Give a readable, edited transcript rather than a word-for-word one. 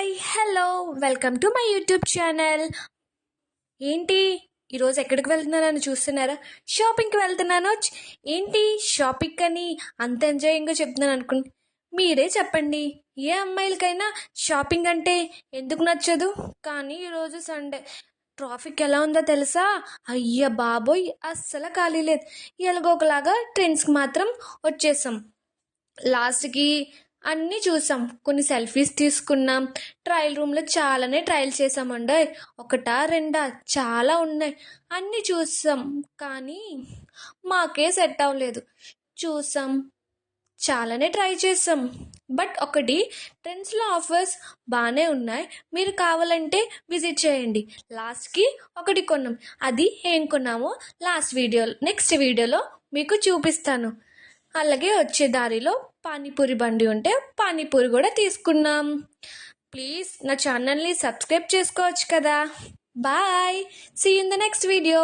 Hi hello welcome to my YouTube channel. ఏంటి ఈరోజు ఎక్కడికి వెళ్తున్నానని చూస్తున్నారా? షాపింగ్కి వెళ్తున్నాను. ఏంటి షాపింగ్ అని అంత ఎంజాయింగ్గా చెప్తున్నాను అనుకుని మీరే చెప్పండి. ఏ అమ్మాయిలకైనా షాపింగ్ అంటే ఎందుకు నచ్చదు? కానీ ఈరోజు సండే ట్రాఫిక్ ఎలా ఉందో తెలుసా? అయ్య బాబోయ్, అస్సలు ఖాళీ లేదు. ఎలాగోకలాగా ట్రెండ్స్కి మాత్రం వచ్చేసాం. లాస్ట్కి అన్నీ చూసాం, కొన్ని సెల్ఫీస్ తీసుకున్నాం, ట్రయల్ రూమ్లో చాలానే ట్రయల్ చేసామండి. ఒకటా రెండా చాలా ఉన్నాయి, అన్నీ చూసాం. కానీ మాకే సెట్ అవ్వలేదు. చూసాం, చాలానే ట్రై చేసాం. బట్ ఒకటి, ట్రెండ్స్లో ఆఫర్స్ బాగానే ఉన్నాయి, మీరు కావాలంటే విజిట్ చేయండి. లాస్ట్కి ఒకటి కొన్నాం. అది ఏం కొన్నామో నెక్స్ట్ వీడియోలో మీకు చూపిస్తాను. అలాగే వచ్చే దారిలో పానీపూరి బండి ఉంటే పానీపూరి కూడా తీసుకున్నాం. ప్లీజ్ నా ఛానల్ని సబ్స్క్రైబ్ చేసుకోవచ్చు కదా. Bye, see you in the next video.